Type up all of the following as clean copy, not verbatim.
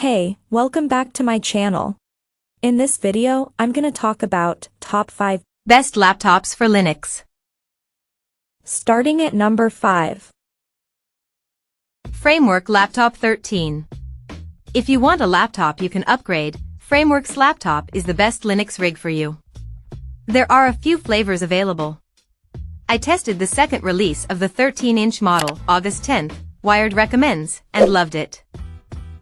Hey, welcome back to my channel. In this video, I'm gonna talk about top 5 best laptops for Linux. Starting at number 5. Framework Laptop 13. If you want a laptop you can upgrade, Framework's laptop is the best Linux rig for you. There are a few flavors available. I tested the second release of the 13-inch model, August 10th, Wired recommends, and loved it.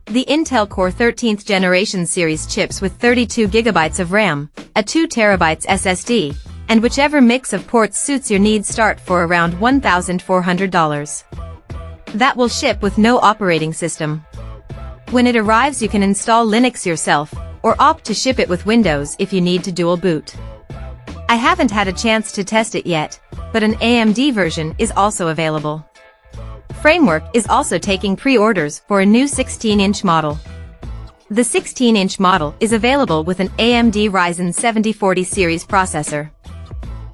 The Intel Core 13th generation series chips with 32GB of RAM, a 2TB SSD, and whichever mix of ports suits your needs start for around $1,400. That will ship with no operating system. When it arrives you can install Linux yourself, or opt to ship it with Windows if you need to dual boot. I haven't had a chance to test it yet, but an AMD version is also available. Framework is also taking pre-orders for a new 16-inch model. The 16-inch model is available with an AMD Ryzen 7040 series processor.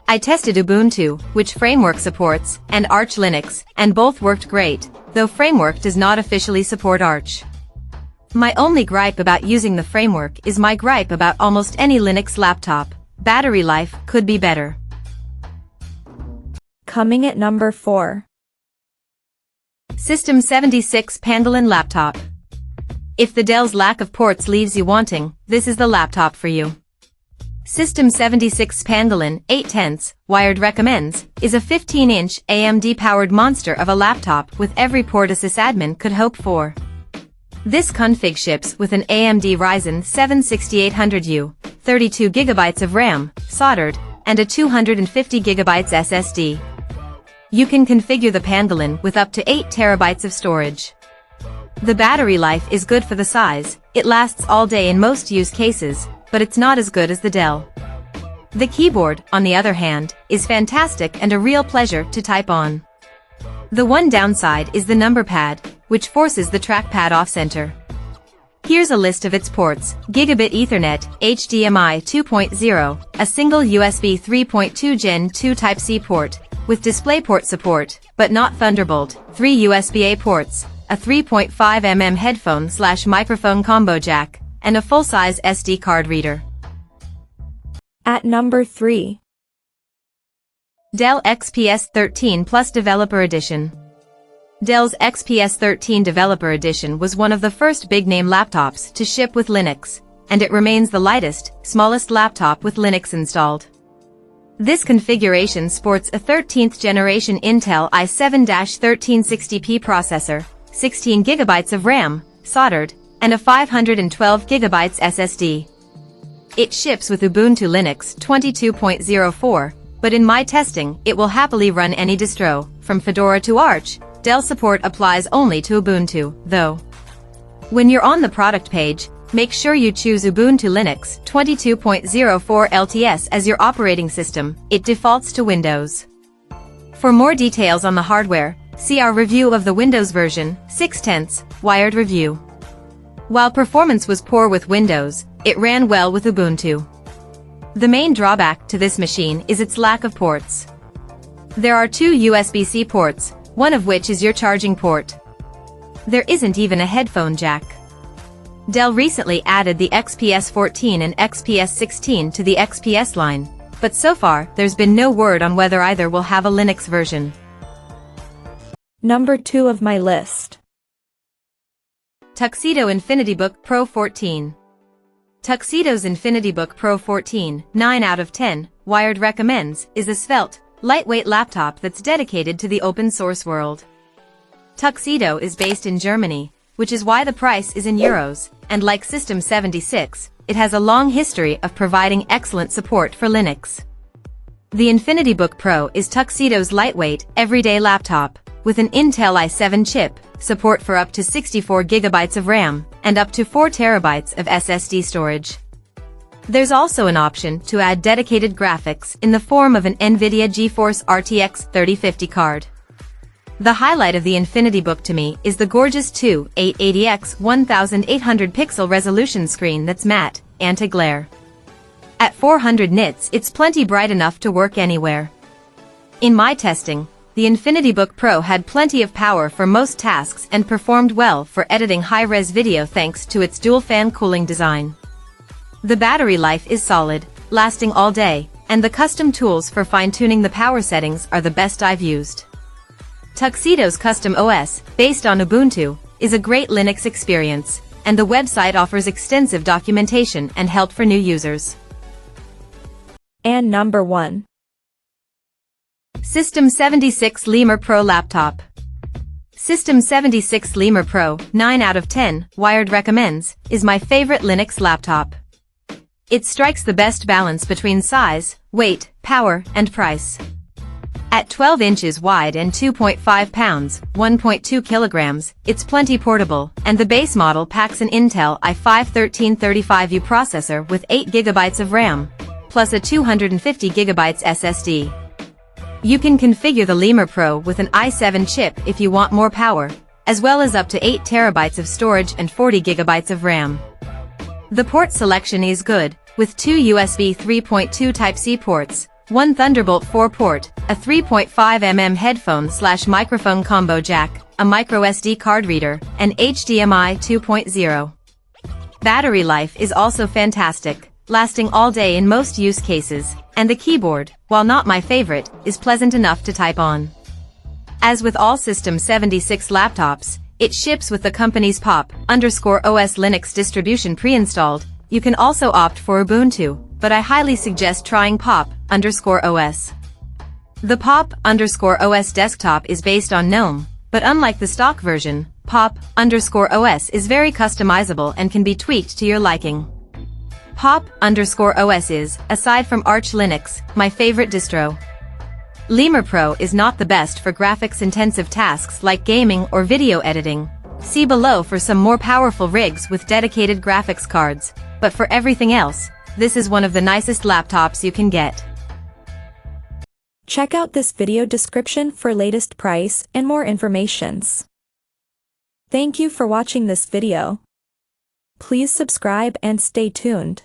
I tested Ubuntu, which Framework supports, and Arch Linux, and both worked great, though Framework does not officially support Arch. My only gripe about using the Framework is my gripe about almost any Linux laptop: battery life could be better. Coming at number 4. System 76 Pangolin laptop. If the Dell's lack of ports leaves you wanting, this is the laptop for you. System 76 Pangolin 8/10 Wired recommends is a 15-inch AMD-powered monster of a laptop with every port a sysadmin could hope for. This config ships with an AMD Ryzen 7 6800U, 32GB of RAM, soldered, and a 250GB SSD. You can configure the Pangolin with up to 8TB of storage. The battery life is good for the size, it lasts all day in most use cases, but it's not as good as the Dell. The keyboard, on the other hand, is fantastic and a real pleasure to type on. The one downside is the number pad, which forces the trackpad off-center. Here's a list of its ports: Gigabit Ethernet, HDMI 2.0, a single USB 3.2 Gen 2 Type-C port, with DisplayPort support, but not Thunderbolt, 3 USB-A ports, a 3.5mm headphone/microphone combo jack, and a full-size SD card reader. At number 3. Dell XPS 13 Plus Developer Edition. Dell's XPS 13 Developer Edition was one of the first big-name laptops to ship with Linux, and it remains the lightest, smallest laptop with Linux installed. This configuration sports a 13th generation Intel i7-1360P processor, 16GB of RAM, soldered, and a 512GB SSD. It ships with Ubuntu Linux 22.04, but in my testing, it will happily run any distro, from Fedora to Arch. Dell support applies only to Ubuntu, though. When you're on the product page, make sure you choose Ubuntu Linux 22.04 LTS as your operating system. It defaults to Windows. For more details on the hardware, see our review of the Windows version, 6/10, Wired review. While performance was poor with Windows, it ran well with Ubuntu. The main drawback to this machine is its lack of ports. There are 2 USB-C ports, one of which is your charging port. There isn't even a headphone jack. Dell recently added the XPS 14 and XPS 16 to the XPS line, but so far there's been no word on whether either will have a Linux version. Number 2 of my list. Tuxedo InfinityBook Pro 14. Tuxedo's InfinityBook Pro 14, 9 out of 10, Wired recommends, is a svelte, lightweight laptop that's dedicated to the open source world. Tuxedo is based in Germany, which is why the price is in euros, and like System 76, it has a long history of providing excellent support for Linux. The InfinityBook Pro is Tuxedo's lightweight, everyday laptop, with an Intel i7 chip, support for up to 64GB of RAM, and up to 4TB of SSD storage. There's also an option to add dedicated graphics in the form of an NVIDIA GeForce RTX 3050 card. The highlight of the InfinityBook to me is the gorgeous 2880x 1800 pixel resolution screen that's matte, anti-glare. At 400 nits it's plenty bright enough to work anywhere. In my testing, the InfinityBook Pro had plenty of power for most tasks and performed well for editing high-res video thanks to its dual-fan cooling design. The battery life is solid, lasting all day, and the custom tools for fine-tuning the power settings are the best I've used. Tuxedo's custom OS, based on Ubuntu, is a great Linux experience, and the website offers extensive documentation and help for new users. And number 1. System 76 Lemur Pro Laptop. System 76 Lemur Pro, 9 out of 10, Wired recommends, is my favorite Linux laptop. It strikes the best balance between size, weight, power, and price. At 12 inches wide and 2.5 pounds, 1.2 kilograms, it's plenty portable, and the base model packs an Intel i5-1335U processor with 8 GB of RAM, plus a 250 GB SSD. You can configure the Lemur Pro with an i7 chip if you want more power, as well as up to 8 TB of storage and 40 GB of RAM. The port selection is good, with 2 USB 3.2 Type-C ports, 1 Thunderbolt 4 port, a 3.5mm headphone/microphone combo jack, a microSD card reader, and HDMI 2.0. Battery life is also fantastic, lasting all day in most use cases, and the keyboard, while not my favorite, is pleasant enough to type on. As with all System 76 laptops, it ships with the company's pop_OS Linux distribution pre-installed. You can also opt for Ubuntu, but I highly suggest trying pop_OS. The pop_OS desktop is based on GNOME, but unlike the stock version, pop_OS is very customizable and can be tweaked to your liking. Pop_OS is, aside from Arch Linux, my favorite distro. Lemur Pro is not the best for graphics-intensive tasks like gaming or video editing. See below for some more powerful rigs with dedicated graphics cards, but for everything else, this is one of the nicest laptops you can get. Check out this video description for latest price and more informations. Thank you for watching this video. Please subscribe and stay tuned.